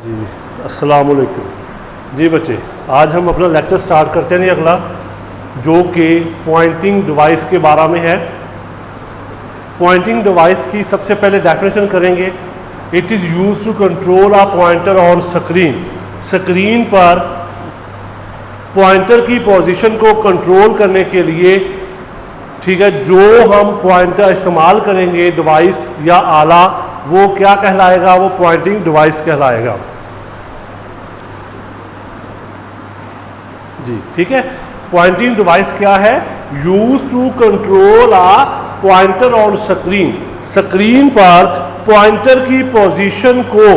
जी अस्सलाम वालेकुम। जी बच्चे, आज हम अपना लेक्चर स्टार्ट करते हैं अगला, जो कि पॉइंटिंग डिवाइस के बारे में है। पॉइंटिंग डिवाइस की सबसे पहले डेफिनेशन करेंगे। It is use to control a pointer on screen. Screen पर पॉइंटर की पोजीशन को कंट्रोल करने के लिए, ठीक है, जो हम पॉइंटर इस्तेमाल करेंगे डिवाइस या आला, वो क्या कहलाएगा? वो पॉइंटिंग डिवाइस कहलाएगा। जी ठीक है। पॉइंटिंग डिवाइस क्या है? Use to control a pointer on screen. Screen पर पॉइंटर की पोजीशन को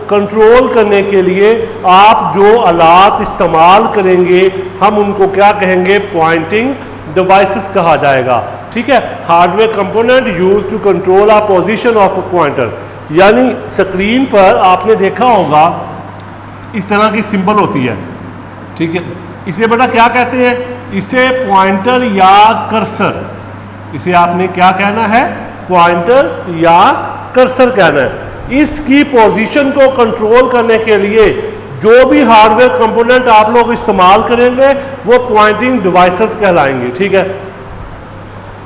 कंट्रोल करने के लिए आप जो आलात इस्तेमाल करेंगे, हम उनको क्या कहेंगे? पॉइंटिंग डिवाइसेस कहा जाएगा। ठीक है। Hardware component use to control a position of a pointer. यानी स्क्रीन पर आपने देखा होगा इस तरह की सिंबल होती है, ठीक है। इसे बेटा क्या कहते हैं? इसे पॉइंटर या कर्सर, इसे आपने क्या कहना है? पॉइंटर या कर्सर कहना है। इसकी पोजीशन को कंट्रोल करने के लिए जो भी हार्डवेयर कंपोनेंट आप लोग इस्तेमाल करेंगे वो पॉइंटिंग डिवाइसेस कहलाएंगे। ठीक है।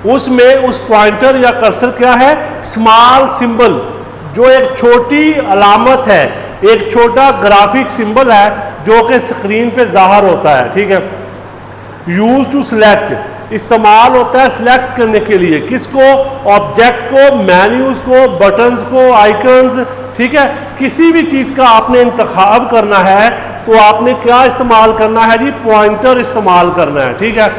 उसमें उस पॉइंटर या कर्सर क्या है? स्मॉल सिंबल, जो एक छोटी अलामत है, एक छोटा ग्राफिक सिंबल है जो कि स्क्रीन पे जाहिर होता है। ठीक है। यूज टू सिलेक्ट, इस्तेमाल होता है सिलेक्ट करने के लिए। किसको? ऑब्जेक्ट को, मेन्यूज को, बटन्स को, आइकन्स। ठीक है। किसी भी चीज़ का आपने इंतखाब करना है तो आपने क्या इस्तेमाल करना है जी? पॉइंटर इस्तेमाल करना है। ठीक है।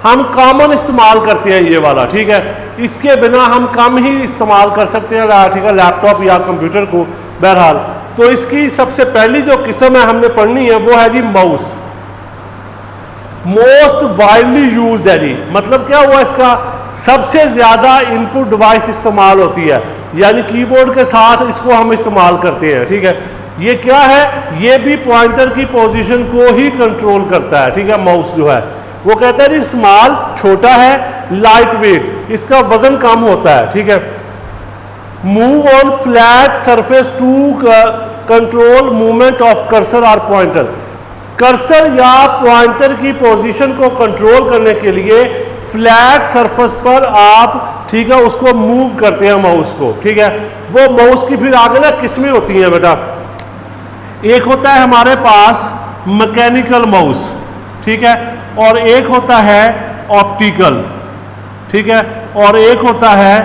हम कॉमन इस्तेमाल करते हैं ये वाला, ठीक है। इसके बिना हम कम ही इस्तेमाल कर सकते हैं, ठीक है, लैपटॉप या कंप्यूटर को। बहरहाल, तो इसकी सबसे पहली जो किस्म है हमने पढ़नी है वो है जी माउस। मोस्ट वाइडली यूज्ड है जी। मतलब क्या हुआ? इसका सबसे ज़्यादा इनपुट डिवाइस इस्तेमाल होती है, यानी कीबोर्ड के साथ इसको हम इस्तेमाल करते हैं। ठीक है। ये क्या है? ये भी पॉइंटर की पोजीशन को ही कंट्रोल करता है। ठीक है। माउस जो है वो कहता है जी स्मॉल, छोटा है, लाइट वेट, इसका वजन कम होता है। ठीक है। Move on flat surface to control movement of cursor और पॉइंटर। कर्सर या पॉइंटर की पोजीशन को कंट्रोल करने के लिए फ्लैट सरफेस पर आप, ठीक है, उसको मूव करते हैं माउस को। ठीक है। वो माउस की फिर आगे ना किस्में होती हैं बेटा। एक होता है हमारे पास मैकेनिकल माउस, ठीक है, और एक होता है ऑप्टिकल, ठीक है, और एक होता है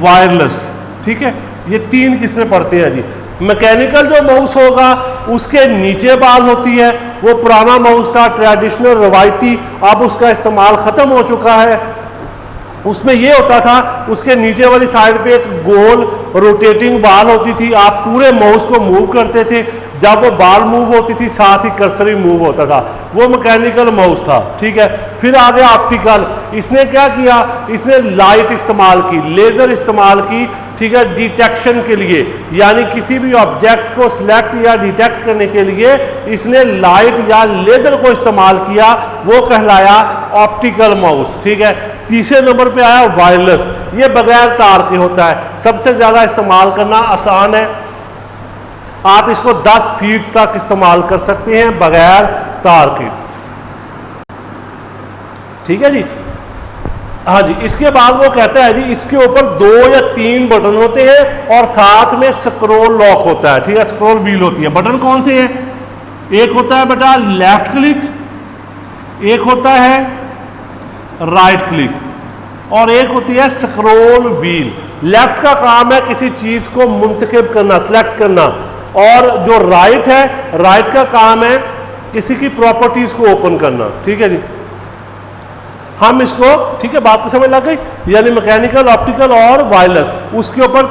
वायरलेस। ठीक है। ये तीन किस्में पड़ते हैं जी। मैकेनिकल जो माउस होगा उसके नीचे बाल होती है, वो पुराना माउस था, ट्रेडिशनल, रवायती, अब उसका इस्तेमाल ख़त्म हो चुका है। उसमें ये होता था, उसके नीचे वाली साइड पे एक गोल रोटेटिंग बाल होती थी, आप पूरे माउस को मूव करते थे। जब वो बाल मूव होती थी साथ ही कर्सर भी मूव होता था, वो मैकेनिकल माउस था। ठीक है। फिर आ गया ऑप्टिकल। इसने क्या किया? इसने लाइट इस्तेमाल की, लेज़र इस्तेमाल की, ठीक है, डिटेक्शन के लिए, यानी किसी भी ऑब्जेक्ट को सिलेक्ट या डिटेक्ट करने के लिए इसने लाइट या लेज़र को इस्तेमाल किया, वो कहलाया ऑप्टिकल माउस। ठीक है। तीसरे नंबर पे आया वायरलेस। ये बगैर तार के होता है, सबसे ज़्यादा इस्तेमाल करना आसान है। आप इसको 10 फीट तक इस्तेमाल कर सकते हैं बगैर तार के। ठीक है जी। हाँ जी। इसके बाद वो कहता है जी इसके ऊपर 2 या 3 बटन होते हैं और साथ में स्क्रॉल लॉक होता है। ठीक है। स्क्रॉल व्हील होती है। बटन कौन से हैं? एक होता है बेटा लेफ्ट क्लिक, एक होता है राइट क्लिक, और एक होती है स्क्रॉल व्हील। लेफ्ट का काम है किसी चीज़ को मुंतखब करना, सेलेक्ट करना, और जो राइट है, राइट का काम है किसी की प्रॉपर्टीज को ओपन करना। ठीक है जी। हम इसको, ठीक है, बात को समझ लग गई? यानी मैकेनिकल, ऑप्टिकल और वायरलेस, उसके ऊपर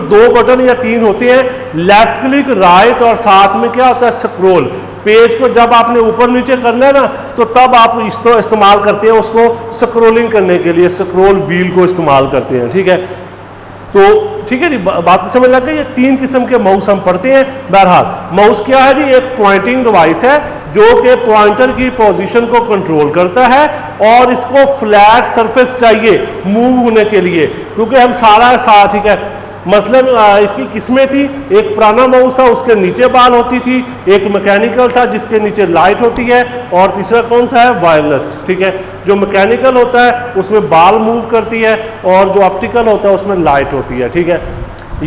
2 बटन या 3 होते हैं, लेफ्ट क्लिक, राइट, और साथ में क्या होता है? स्क्रॉल। पेज को जब आपने ऊपर नीचे करना है ना, तो तब आप इसको इस्तेमाल करते हैं, उसको स्क्रॉलिंग करने के लिए स्क्रॉल व्हील को इस्तेमाल करते हैं। ठीक है। तो ठीक है जी, बात को समझ लग गई? ये 3 किस्म के माउस हम पढ़ते हैं। बहरहाल, माउस क्या है जी? एक पॉइंटिंग डिवाइस है जो कि पॉइंटर की पोजीशन को कंट्रोल करता है, और इसको फ्लैट सरफेस चाहिए मूव होने के लिए, क्योंकि हम सारा साथ, ठीक है, मसलन इसकी किस्में थी, एक पुराना माउस था उसके नीचे बाल होती थी, एक मैकेनिकल था जिसके नीचे लाइट होती है, और तीसरा कौन सा है, वायरलेस। ठीक है, जो मैकेनिकल होता है उसमें बाल मूव करती है, और जो ऑप्टिकल होता है उसमें लाइट होती है। ठीक है,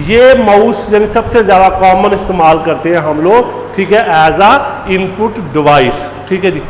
ये माउस यानी सबसे ज़्यादा कॉमन इस्तेमाल करते हैं हम लोग। ठीक है, एज आ इनपुट डिवाइस। ठीक है जी।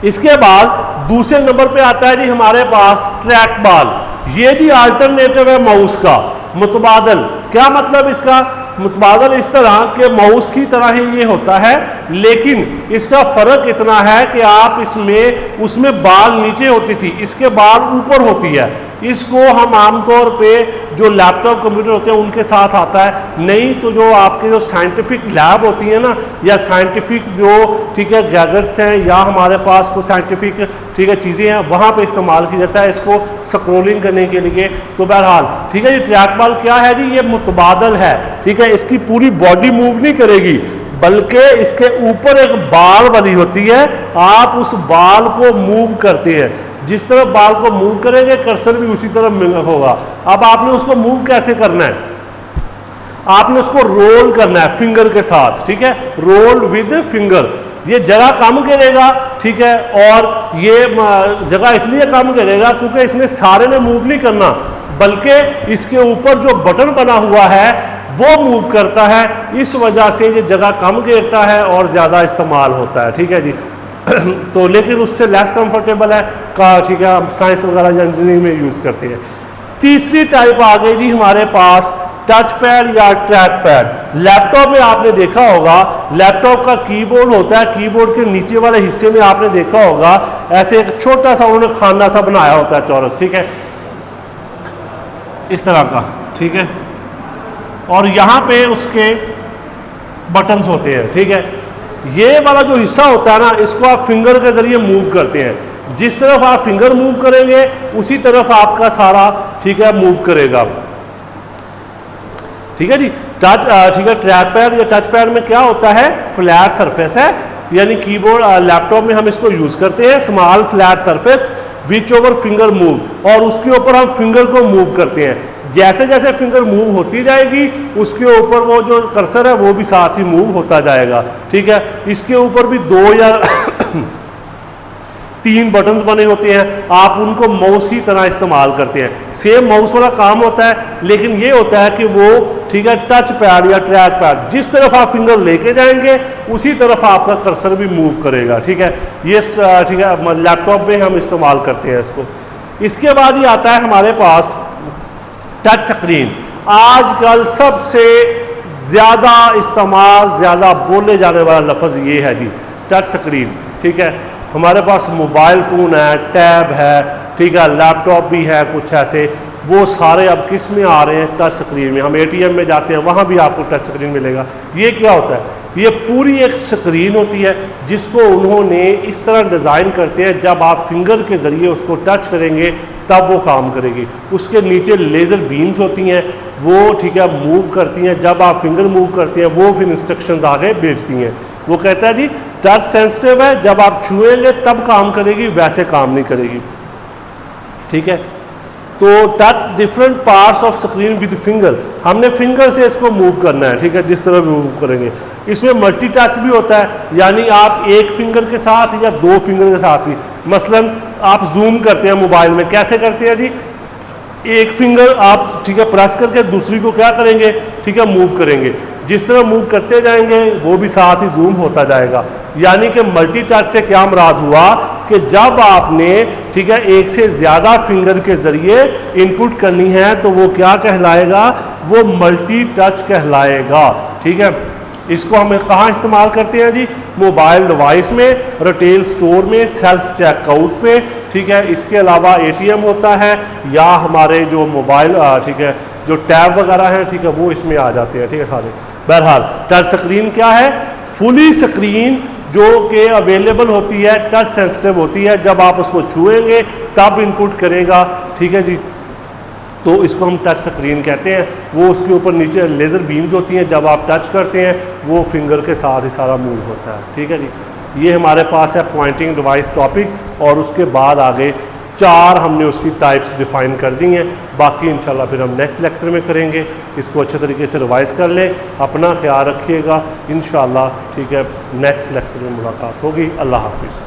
इसके बाद दूसरे नंबर पे आता है जी हमारे पास ट्रैक बॉल। ये जी अल्टरनेटिव है माउस का, मुतबादल। क्या मतलब इसका, मुतबादल इस तरह के माउस की तरह ही ये होता है, लेकिन इसका फ़र्क इतना है कि आप इसमें, उसमें बाल नीचे होती थी, इसके बाल ऊपर होती है। इसको हम आमतौर पे जो लैपटॉप कंप्यूटर होते हैं उनके साथ आता है, नहीं तो जो आपके जो साइंटिफिक लैब होती है ना, या साइंटिफिक जो ठीक है गैजेट्स हैं, या हमारे पास कुछ साइंटिफिक ठीक है चीज़ें हैं, वहाँ पे इस्तेमाल किया जाता है इसको स्क्रोलिंग करने के लिए। तो बहरहाल ठीक है जी, ट्रैक बॉल क्या है जी, ये मुतबादल है। ठीक है, इसकी पूरी बॉडी मूव नहीं करेगी, बल्कि इसके ऊपर एक बाल बनी होती है, आप उस बाल को मूव करते हैं। जिस तरह बाल को मूव करेंगे कर्सर भी उसी तरह होगा। अब आपने उसको मूव कैसे करना है, आपने उसको रोल करना है फिंगर के साथ। ठीक है, रोल विद फिंगर। ये जगह कम करेगा, ठीक है, और ये जगह इसलिए कम करेगा क्योंकि इसने सारे ने मूव नहीं करना, बल्कि इसके ऊपर जो बटन बना हुआ है वो मूव करता है। इस वजह से ये जगह कम घेरता है और ज़्यादा इस्तेमाल होता है। ठीक है जी। तो लेकिन उससे लेस कंफर्टेबल है का, ठीक है, हम साइंस वगैरह या इंजीनियरिंग में यूज़ करते हैं। तीसरी टाइप आ गई जी हमारे पास टच पैड या ट्रैक पैड। लैपटॉप में आपने देखा होगा, लैपटॉप का कीबोर्ड होता है, कीबोर्ड के नीचे वाले हिस्से में आपने देखा होगा ऐसे एक छोटा सा उन्होंने खाना सा बनाया होता है, चौरस। ठीक है, इस तरह का। ठीक है, और यहाँ पे उसके बटन्स होते हैं। ठीक है, ये वाला जो हिस्सा होता है ना, इसको आप फिंगर के जरिए मूव करते हैं। जिस तरफ आप फिंगर मूव करेंगे उसी तरफ आपका सारा ठीक है मूव करेगा। ठीक है जी। टच ठीक है, ट्रैक पैड या टच पैड में क्या होता है, फ्लैट सरफेस है, यानी कीबोर्ड लैपटॉप में हम इसको यूज करते हैं, small flat surface which over finger move, और उसके ऊपर हम फिंगर को मूव करते हैं। जैसे जैसे फिंगर मूव होती जाएगी उसके ऊपर वो जो कर्सर है वो भी साथ ही मूव होता जाएगा। ठीक है, इसके ऊपर भी 2 या 3 बटन्स बने होते हैं, आप उनको माउस की तरह इस्तेमाल करते हैं। सेम माउस वाला काम होता है, लेकिन ये होता है कि वो ठीक है टच पैड या ट्रैक पैड, जिस तरफ आप फिंगर लेके जाएंगे उसी तरफ आपका कर्सर भी मूव करेगा। ठीक है, ये ठीक है लैपटॉप में हम इस्तेमाल करते हैं इसको। इसके बाद ही आता है हमारे पास टच स्क्रीन। आजकल सबसे ज़्यादा इस्तेमाल, ज़्यादा बोले जाने वाला लफ्ज़ ये है जी टच स्क्रीन। ठीक है, हमारे पास मोबाइल फ़ोन है, टैब है, ठीक है, लैपटॉप भी है, कुछ ऐसे, वो सारे अब किस में आ रहे हैं, टच स्क्रीन में। हम ATM में जाते हैं वहाँ भी आपको टच स्क्रीन मिलेगा। ये क्या होता है, ये पूरी एक स्क्रीन होती है जिसको उन्होंने इस तरह डिज़ाइन करते हैं, जब आप फिंगर के ज़रिए उसको टच करेंगे तब वो काम करेगी। उसके नीचे लेज़र बीम्स होती हैं, वो ठीक है मूव करती हैं, जब आप फिंगर मूव करते हैं वो फिर इंस्ट्रक्शंस आगे भेजती हैं। वो कहता है जी टच सेंसिटिव है, जब आप छुएंगे तब काम करेगी, वैसे काम नहीं करेगी। ठीक है, तो touch different parts of screen with finger, हमने फिंगर से इसको मूव करना है। ठीक है, जिस तरह भी मूव करेंगे। इसमें मल्टी टच भी होता है, यानी आप एक फिंगर के साथ या 2 फिंगर के साथ भी, मसलन आप जूम करते हैं मोबाइल में, कैसे करते हैं जी, एक फिंगर आप ठीक है प्रेस करके दूसरी को क्या करेंगे, ठीक है मूव करेंगे। जिस तरह मूव करते जाएंगे वो भी साथ ही जूम होता जाएगा। यानी कि मल्टी टच से क्या मुराद हुआ कि जब आपने ठीक है एक से ज़्यादा फिंगर के ज़रिए इनपुट करनी है तो वो क्या कहलाएगा, वो मल्टी टच कहलाएगा। ठीक है, इसको हम कहाँ इस्तेमाल करते हैं जी, मोबाइल डिवाइस में, रिटेल स्टोर में, सेल्फ चेकआउट पे। ठीक है, इसके अलावा ATM होता है, या हमारे जो मोबाइल ठीक है जो टैब वगैरह हैं, ठीक है, वो इसमें आ जाते हैं। ठीक है सारे। बहरहाल टच स्क्रीन क्या है, फुली स्क्रीन जो कि अवेलेबल होती है, टच सेंसिटिव होती है, जब आप उसको छुएंगे तब इनपुट करेगा। ठीक है जी, तो इसको हम टच स्क्रीन कहते हैं। वो उसके ऊपर नीचे लेज़र बीम्स होती हैं, जब आप टच करते हैं वो फिंगर के साथ ही सारा मूव होता है। ठीक है जी, ये हमारे पास है पॉइंटिंग डिवाइस टॉपिक, और उसके बाद आगे 4 हमने उसकी टाइप्स डिफ़ाइन कर दी हैं। बाकी इंशाल्लाह फिर हम नेक्स्ट लेक्चर में करेंगे। इसको अच्छे तरीके से रिवाइज़ कर लें, अपना ख्याल रखिएगा। इंशाल्लाह ठीक है, नेक्स्ट लेक्चर में मुलाकात होगी। अल्लाह हाफिज़।